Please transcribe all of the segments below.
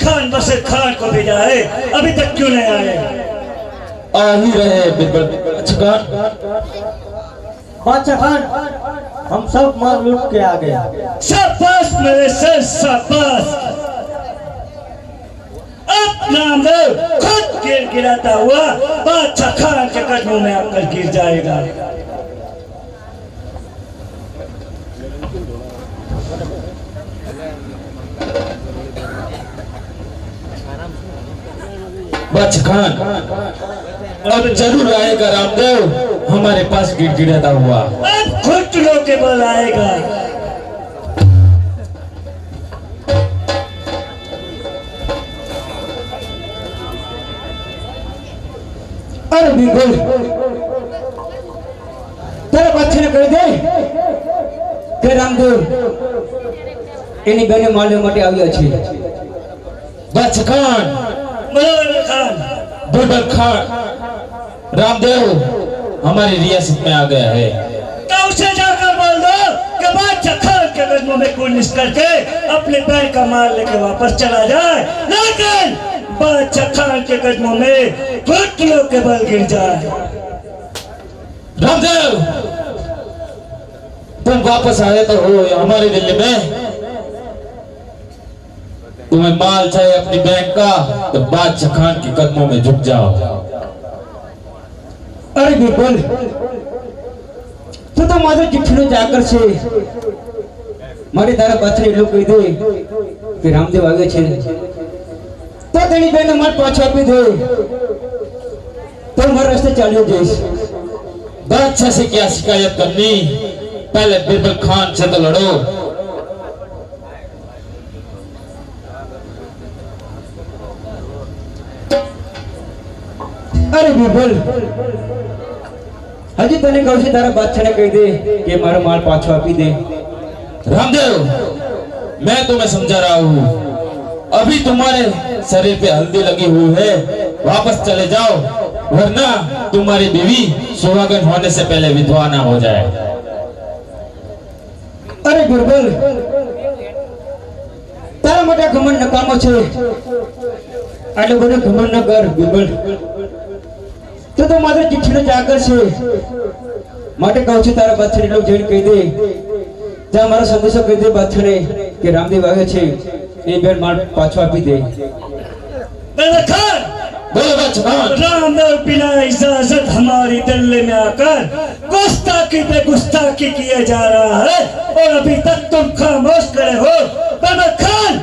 खान बसर खान को भेजा है, अभी तक क्यों नहीं आए? आ ही रहे बिल्कुल। बादशाह खान, बादशाह खान, हम सब माल लूट के आ गए। शाबाश मेरे सर, शाबाश। अब नामदेव खुद गिराता हुआ बादशाह खान के कदमों में आकर गिर जाएगा। बादशाह खान, अब जरूर आएगा रामदेव हमारे पास गिड़गिड़ाता हुआ। अब घुटनों के बल आएगा। अरे बिल्कुल तेरे बच्चे ने कह दे કે રામદેવ એની બેને માલવા માટે આવ્યા છે। बादशाह खान, बलवान खान, बुलबुल खान, रामदेव हमारी रियासत में आ गया है। तो उसे जाकर बोल दो कि बादशाह खान के कदमों में कुर्निश करके अपने पैर का माल लेके वापस चला जाए, लेकिन बादशाह खान के कदमों में घुटनों के बल गिर जाए। रामदेव, तुम वापस आए तो हो हमारी दिल्ली में। तुम्हें माल चाहिए अपनी बैंक का तो बादशाह खान के कदमों में झुक जाओ। अरे बिल्कुल તું તો મારે ચિઠ્ઠીનો ચાકર છે। મારે તારા પાછળ એટલું કહી દે કે રામદેવ આવે છે તો તેની બેને માલ પાછો આપી દે તો મારા રસ્તે ચાલ્યો જઈશ। बादशाह से क्या शिकायत करनी, पहले बिरबल खान से तो लड़ो। अरे बिल्कुल हजी तने कहूं છું તારા બાદશાહને કહી દે કે મારો માલ પાછો આપી દે। रामदेव, मैं तुम्हें समझा रहा हूँ, अभी तुम्हारे शरीर पे हल्दी लगी हुई है, वापस चले जाओ वरना तुम्हारी बीवी सुहागन होने से पहले विधवा ना हो जाए। अरे बिल्कुल તારા માટે ઘમંડ નકામો છે, આટલો બધો ઘમંડ ન કર બિરબલ। તું તો માત્ર ચિઠ્ઠીનો ચાકર છે, માટે કહું છું તારા બાદશાહને એટલું જઈને કહી દે, જા મારો સંદેશો કહી દે બાદશાહને કે રામદેવ આવ્યો છે, એ બેન માલ પાછો આપી દે। बलवान खान, बोलो बादशाह खान। रामदेव बिना इजाजत हमारी दिल्ली में आकर गुस्ताखी पे गुस्ताखी किया जा रहा है और अभी तक तुम खामोश खड़े हो। बलवान खान,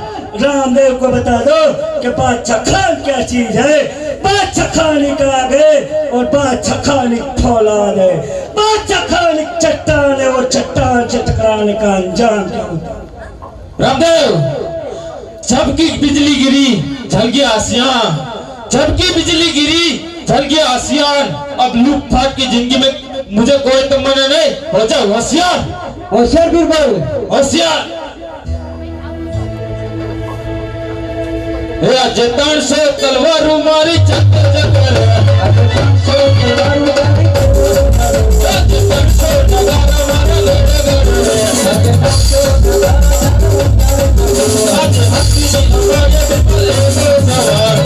रामदेव को बता दो कि बादशाह खान क्या चीज है। बादशाह खान का आगे और बादशाह खान फौलाद है। बादशाह खान चट्टान है और चट्टान से टकराने का अंजाम क्या होता है? रामदेव, सबकी बिजली गिरी जल गया आसियां, सबकी बिजली गिरी जल गया आसियान। अब लूटपाट की जिंदगी में मुझे कोई तमन्ना नहीं, हो जाओ होशियार। होशियार बिरबल, होशियार। हे अजतन से तलवार मारी चक्कर चक्कर, अजतन से तलवार मारी अजतन से नगारा मारा गड़े गड़े, अजतन से नगारा आज हंसी हमारे बिल्कुल से सवार।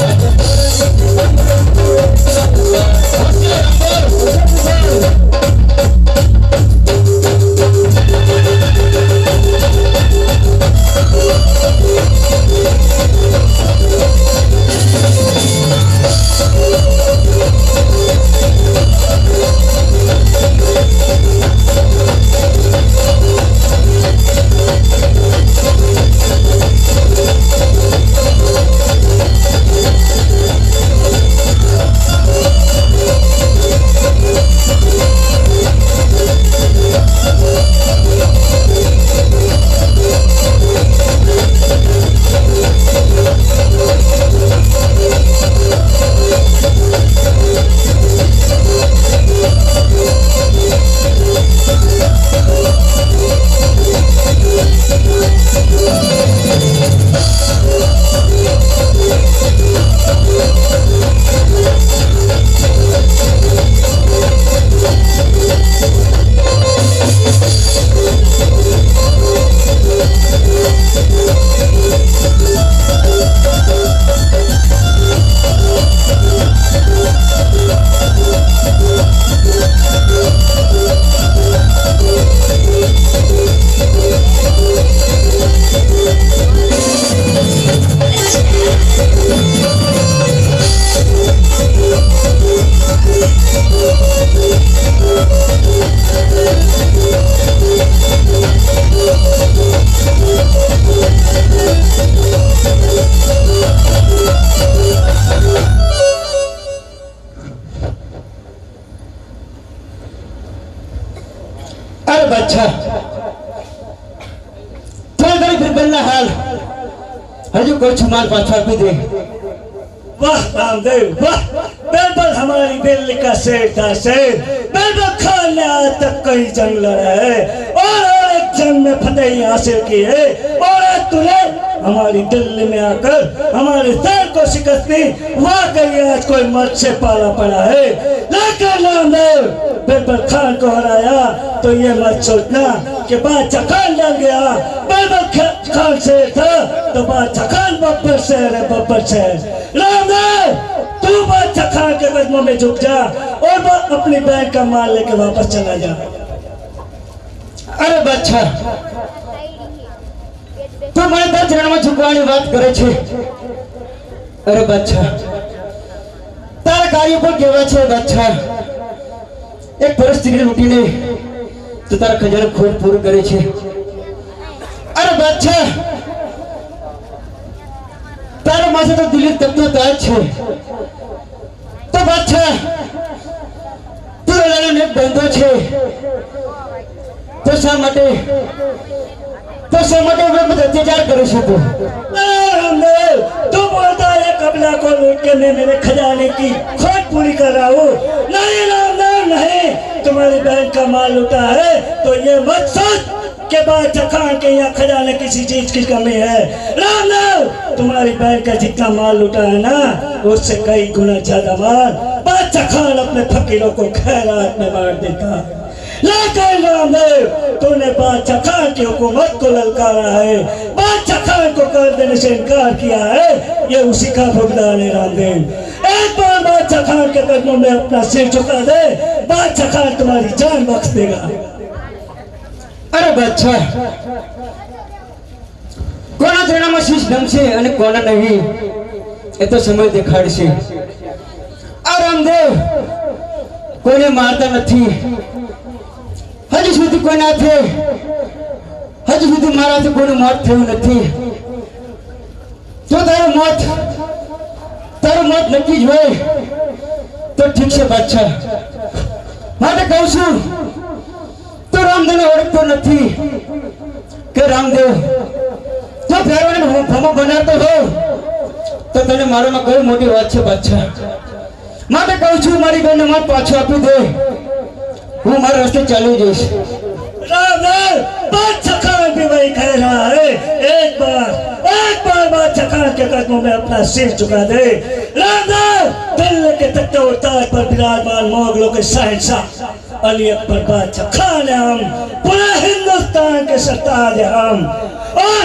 કહું છું માલ પાછો આપી દે। वाह रामदेव वाह, बिरबल हमारी दिल्ली का शेर था शेर। बिरबल खान ने आज तक कई जंग लड़ा है और एक जंग में फतेही हासिल की है, और आज तूने हमारी दिल्ली में आकर हमारे सर को शिकस्त दी। वाकई आज कोई मर्द से पाला पड़ा है। लेकिन रामदेव बिरबल खान को हराया तो ये मत सोचना कि बादशाह खान डर गया। बिरबल खान शेर था तो बादशाह खान बब्बर शेर है, बब्बर शेर। रामदेव तू बादशाह खान के कदमों में झुक जा और अपनी बहन का माल लेके वापस चला जा। अरे बादशाह, તું મને 10 રણમાં ઝૂકવાની વાત કરે છે। અરે બાદશાહ, તારા કાર્ય પર કેવા છે બાદશાહ? એક પરિસ્થિતિ લૂટીને તું તારા ખજાનો ખોટ પૂરો કરે છે। અરે બાદશાહ, તારા માથે તો દિલ્હી તકતો તાજ છે। તો બાદશાહ, તું લડાનો એક બંધો છે તો શા માટે अत्याचार करे छे तू? रामदेव तू बोलता है कबला को लूट के मैं मेरे खजाने की खोट पूरी कर रहा हूँ। नहीं रामदेव नहीं, तुम्हारी बहन का माल लूटा है तो ये मत सोच के बादशाह खान के यहाँ खजाने किसी चीज की कमी है। रामदेव तुम्हारी बहन का जितना माल लूटा है ना, उससे कई गुना ज्यादा माल बादशाह खान अपने फकीरों को खैरात में बांट देता है। लेकिन रामदेव तूने बादशाह खान की हुकूमत को ललकारा है, बादशाह खान को कर देने से इनकार किया है, ये उसी का भुगतान है। रामदेव एक बार बादशाह खान के कदमों में अपना सिर झुका दे, बादशाह खान तुम्हारी जान बख्श देगा। अरे बादशाह, कोना जनामा शीश गमશે અને કોના નહીં એ તો સમય દેખાડશે। આ રામદેવ કોઈને મારતા નથી, હજુ સુધી કોઈના હાથે હજુ સુધી મારા હાથે કોઈનું મોત થયું નથી। જો તારું મોત નક્કી જ હોય તો ઠીક છે બાદશાહ, માટે કહું છું તો રામદેવને ઓળખતો નથી કે રામદેવ જો ફેરવાને ભમો બનાવતો હો તો તને મારામાં કઈ મોટી વાત છે બાદશાહ। માટે કહું છું મારી બેનને માર પાછો આપી દે, હું મારા રસ્તે ચાલી જઈશ। रामदेव बादशाह खान भी वही कह रहा है, एक बार बादशाह खान के कदमों में अपना सिर झुका दे। रामदेव दिल्ली के तख्ते और ताज पर विराजमान मुगलों के शहंशाह अली अकबर बादशाह खान है हम, पूरे हिंदुस्तान के सरताज है हम, और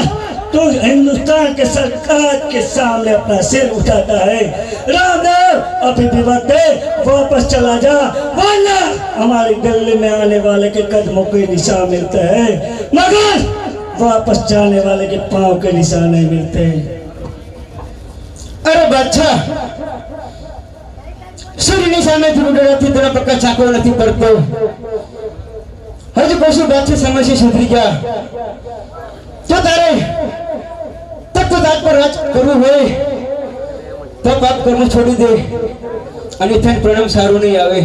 तू हिंदुस्तान के सरकार के सामने अपना सिर उठाता है। रामदेव अभी भी वक्त है, वापस चला जा, वरना हमारी दिल्ली में आने वाले के कदमों के निशान मिलते हैं, मगर वापस जाने वाले के पांव के निशान नहीं मिलते। अरे बादशाह, सूर्यની સામે ધ્રુવડાથી તેના પ્રકાશ ઝાંખો નથી પડતો। હજુ કશું બાદશાહ સમયથી સુધરી જા। જો તારે તત્વદાત પર રાજ કરવું હોય તો પાપ કર્મ છોડી દે, અને તેને પરિણામ સારું નહીં આવે।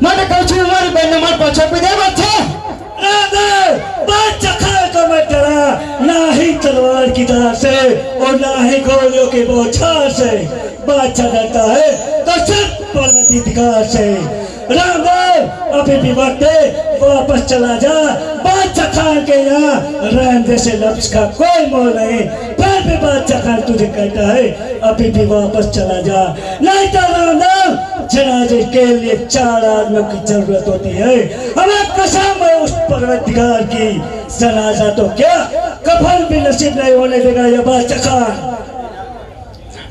માટે કહું છું મારી બહેનને માર પાછો આપી દે બાદશાહ। रामदेव बादशाह खान को मत डरा, ना ही तलवार की धार से और ना ही गोलियों की बौछार से, बादशाह डरता है तो सिर्फ परमतिकार से। रामदेव अभी भी वक्त है, वापस चला जा, बादशाह खान के यहाँ रहने से लफ्ज का कोई मोल नहीं। फिर भी बादशाह खान तुझे कहता है अभी भी वापस चला जा, नहीं तो रामदेव जनाजे के लिए 4 आदमियों की जरूरत होती है। हमें कसम है उस परवरदिगार की, जनाजा तो क्या कफन भी नसीब नहीं होने देगा ये बादशाह खान।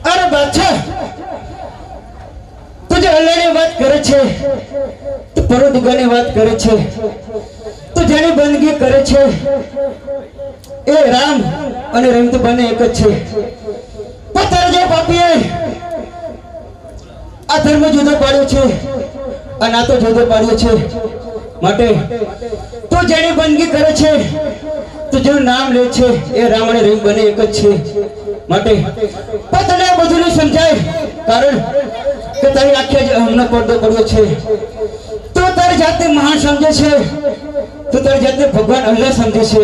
अरे बादशाह, तुझे अल्लाहની વાત કરે છે તો પરવરદિગારની વાત કરે છે, તો જેની બંદગી કરે છે એ રામ અને રહીમ તો બંને એક જ છે। પણ તારા જેવા પાપીએ આ ધર્મ જુદો પાડ્યો છે અને આ તો જુદો પાડ્યો છે। માટે તો જેની બંદગી કરે છે તો જેનું નામ લે છે એ રામ અને રહીમ બંને એક જ છે। માટે પણ તને આ બધું નહીં સમજાય, કારણ કે તારી આંખે જ અમને પડદો પડ્યો છે। તો તારી જાતને મહાન સમજે છે, તો તારી જાતને ભગવાન અલ્લાહ સમજે છે,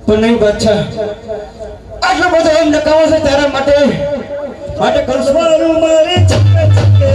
પણ નહીં બાદશાહ, આટલો બધો એમ નકામો છે તારા માટે માટે કરું છું મારું મારી ચકે ચકે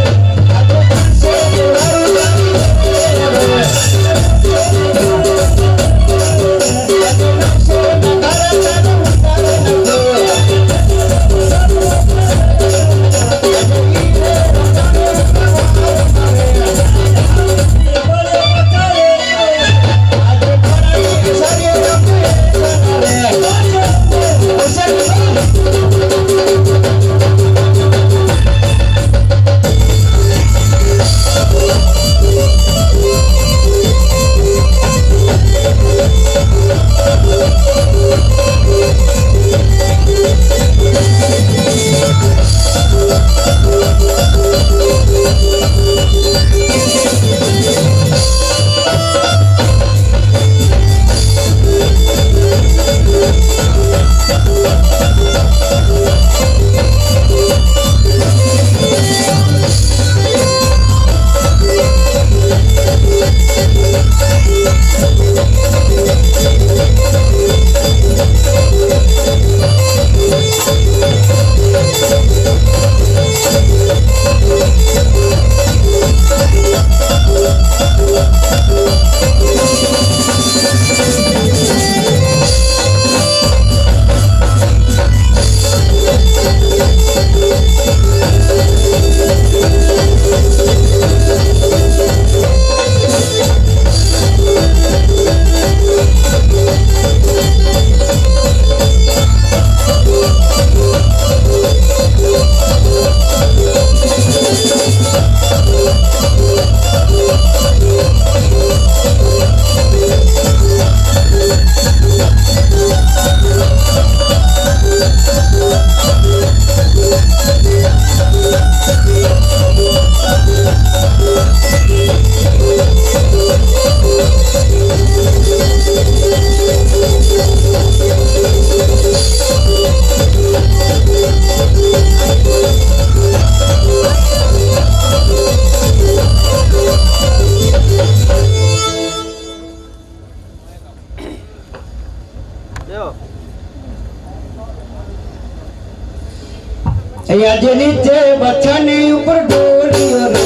આજે નીચે બચ્ચાની ઉપર ડોરીઓ રે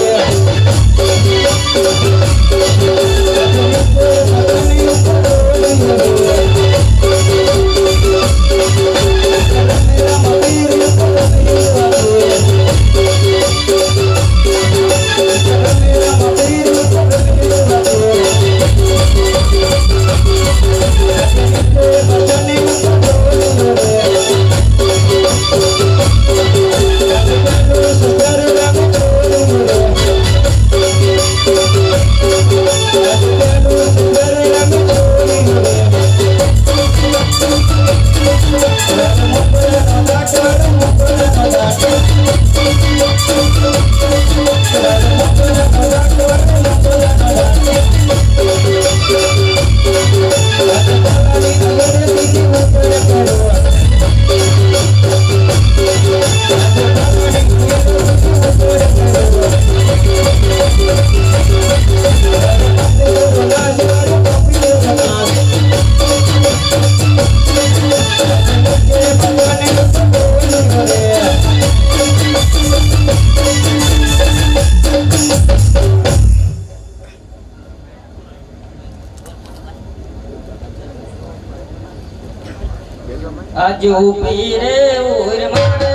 આજુ પીરે ઉર મારે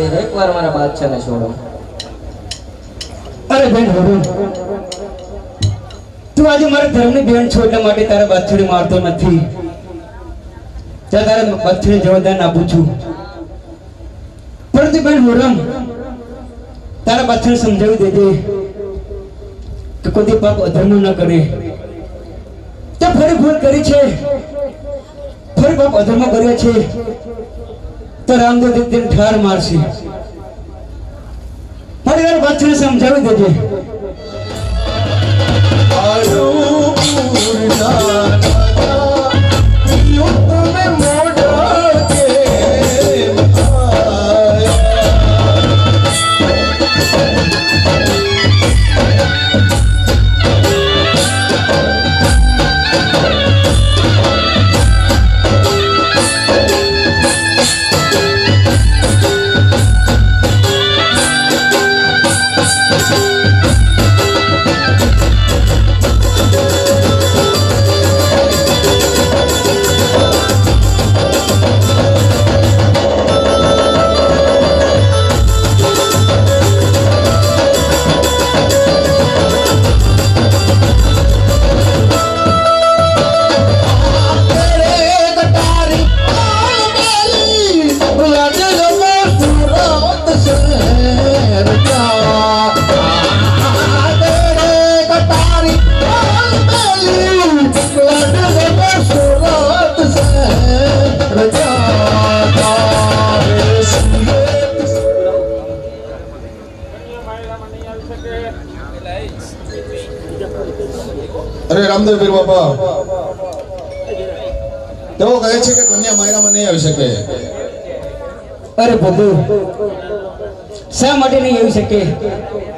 પીરે એકવાર મારા બાદશાહને છોડો. અરે બેન હરુણ, તું આજે મારા ધર્મની બેન છો એટલા માટે તારા બાદશાહને મારતો નથી. ત્યાં તારા બાદશાહને જવાબદાર આપું છું. પરંતુ બેન હરુણ, તારા બાદશાહને સમજાવી દેજે કે કોઈ પાપ અધર્મ ન કરે. તે ફરી ભૂલ કરી છે, ફરી પાપ અધર્મ કર્યા છે તો રામદેવ તેને ઠાર મારશે. ફરી તારા બાદશાહને સમજાવી દેજે. અરે રામદેવ પીર બાપા તેઓ કહે છે કે કન્યા માયરામાં નહીં આવી શકે. અરે પ્રભુ, શા માટે નહીં આવી શકે?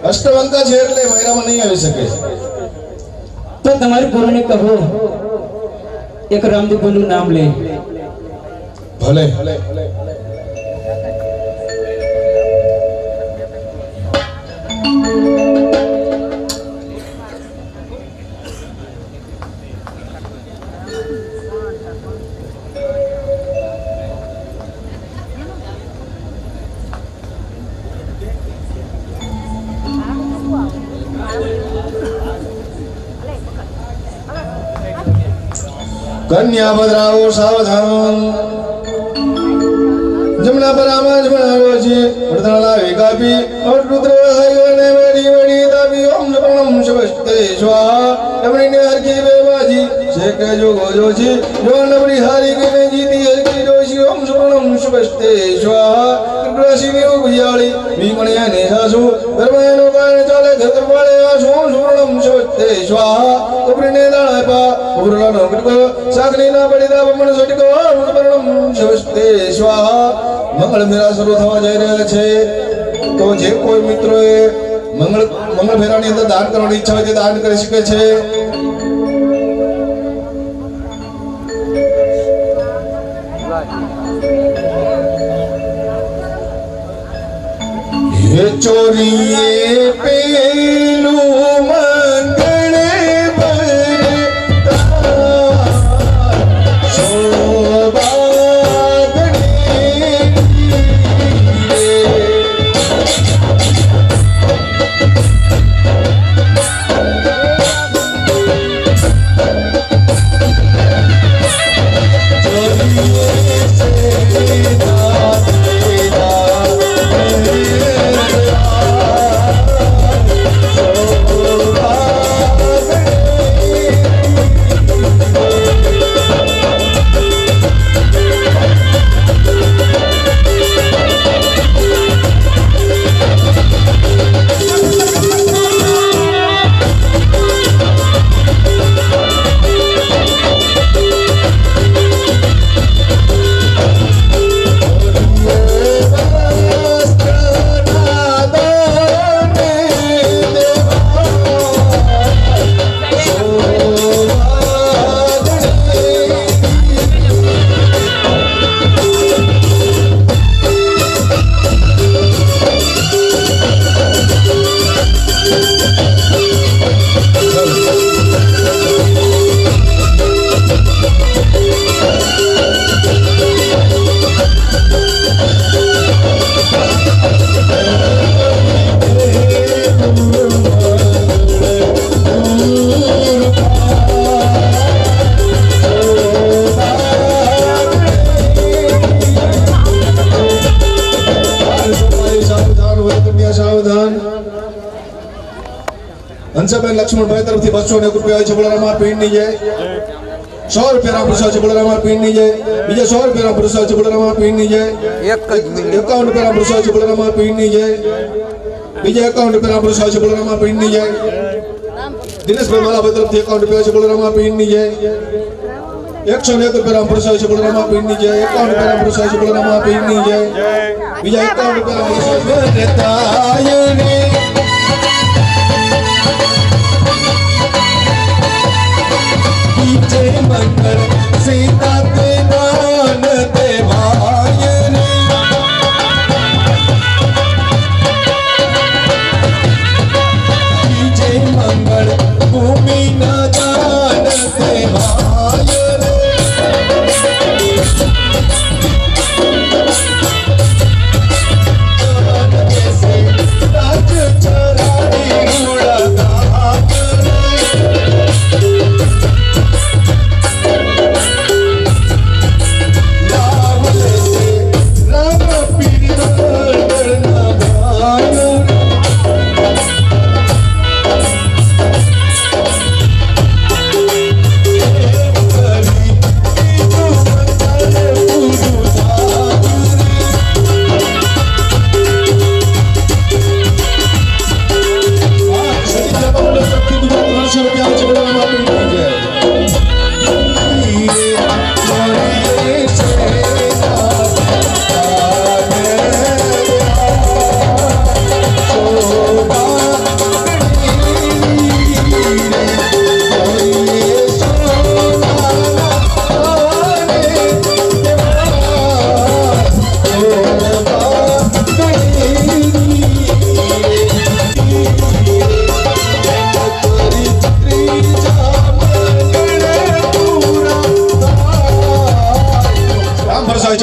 અષ્ટવંકા છે એટલે માયરામાં નહીં આવી શકે. તો તમારી ગુરુને કહો એક રામદેવનું નામ લે. ભલે. કન્યા ભદ્રાઓ સાવધાન. જમણા પર આમાં જ બનાવ્યો છે. વડતાળા વિકાપી રુદ્ર હૈવને વેડી વેડી દાબી ઓમ પ્રણમ શિવસ્તે સ્વાહા. એમણીને હરકી બેબાજી છે કે જો ગોજો છે જો નબળી હારી કે જીતી હરકી જોશી ઓમ પ્રણમ શિવસ્તે સ્વાહા. કૃષ્ણશિવી ઉગિયાળી ભીમણિયા ને સાસુ ધર્મનો કારણે ચાલે ઘર પાળે આસુ ઓમ પ્રણમ શિવસ્તે સ્વાહા. ઉપરીને દાળા પા ઉપરલાનો કટકો સાકની ના પડી દા બમણ સટકો ઓમ પ્રણમ શિવસ્તે સ્વાહા. મંગળ મેળા શરૂ થવા જઈ રહ્યા છે. તો જે કોઈ મિત્રોએ મંગળ મેળાની અંદર દાન કરવાની ઈચ્છા હોય તે દાન કરી શકે છે. હે ચોરીએ પેલું મંગળે ભરતા શોભા Oh હંસાબેન લક્ષ્મણભાઈ તરફથી 201 રૂપિયા છે બોલારામા પીણની જય 100 રૂપિયા પુરસ્કાર છે બોલારામા પીણની જય બીજા 100 રૂપિયા પુરસ્કાર છે બોલારામા પીણની જય 51 રૂપિયા પુરસ્કાર છે બોલારામા પીણની જય બીજા 51 રૂપિયા પુરસ્કાર છે બોલારામા પીણની જય દિનેશભાઈ માલાભાઈ તરફથી 51 રૂપિયા છે બોલારામા પીણની જય 101 રૂપિયા પુરસ્કાર છે બોલારામા પીણની જય 51 રૂપિયા પુરસ્કાર છે બોલારામા પીણની જય બીજા 51 રૂપિયા પુરસ્કાર છે તાયને जय मंगल सीता ते नान ते भायने जय मंगल भूमि न दान ते भायने राज चराई उड़ा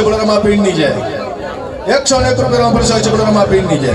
બોલારામા પીણની જય 101 રૂપિયા પુરસ્કાર છે બોલારામા પીણની જય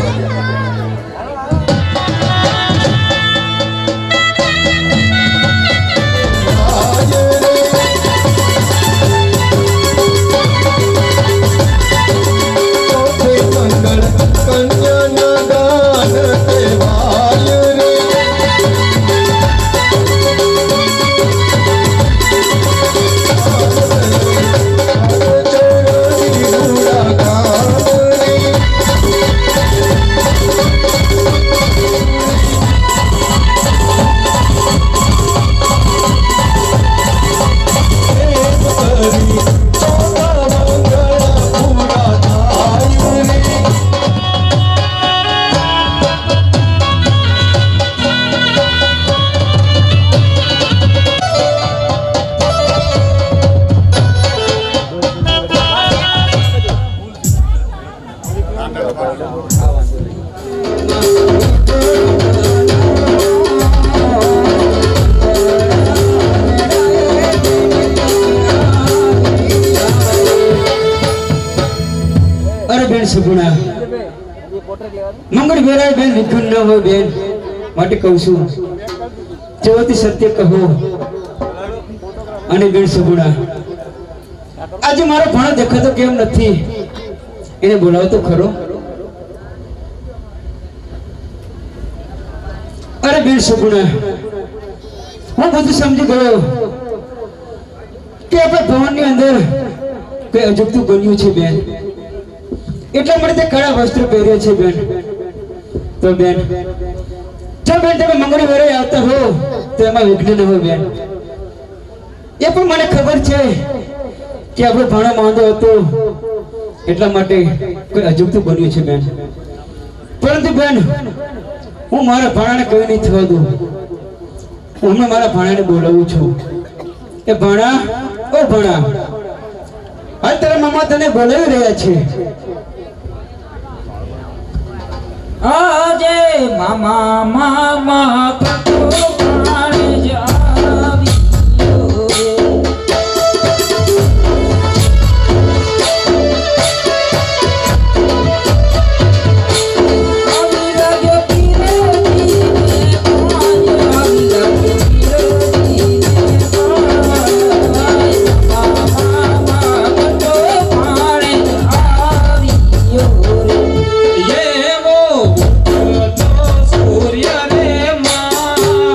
સગુણા મંગળ વેરાય બેન વિઘન ન હોય બેન માટે કહું છું જેવતી સત્ય કહો અને બેન સગુણા આજે મારો ભાણો દેખાતો કેમ નથી એને બોલાવો તો ખરો અરે બેન સગુણા હું બધું સમજી ગયો કે આપણા ભવનની અંદર કઈ અજુગતું બન્યું છે બેન એટલા માટે તે કળા વસ્ત્ર પહેર્યા છે બેન તો બેન જો બેન તમે મંગળી વેરાય આવતા હો તો એમાં વિઘ્ન ન હોય બેન એ પણ મને ખબર છે કે આપણો ભાણો માંદો હતો એટલા માટે કોઈ અજુગતું બન્યું છે બેન પરંતુ બેન હું મારા ભાણાને કઈ નહીં થવા દઉં હું હમણાં મારા ભાણાને બોલાવું છું એ ભાણા ઓ ભાણા હાલ તારા મામા તને બોલાવી રહ્યા છે આજે મામા મામા કતો પ્રાણ જાવ્યો સૂર્ય રે મા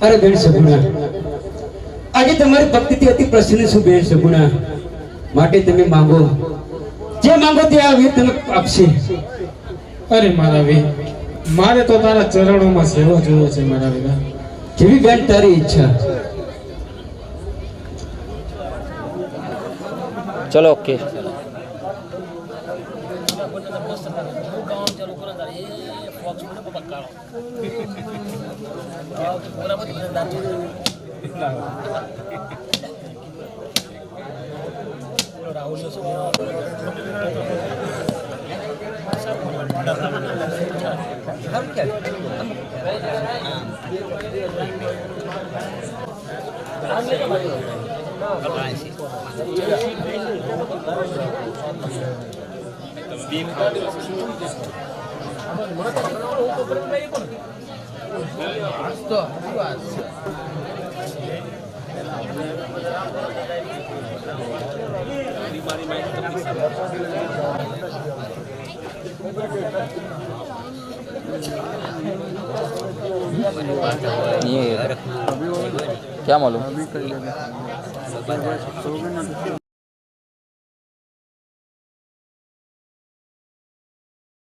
અરે બેન સગુણા, આજે તમારી ભક્તિથી અતિ પ્રસન્ન છું બેન સગુણા. માટે તમે માંગો, જે માંગો તે આ વીર તમે આપશે. અરે મારા વીર, મારે તો તારા ચરણોમાં સેવા જોવો છે મારા વીરા. જેવી બેન તારી ઈચ્છા. ચલો ઓકે. ये क्या मालूम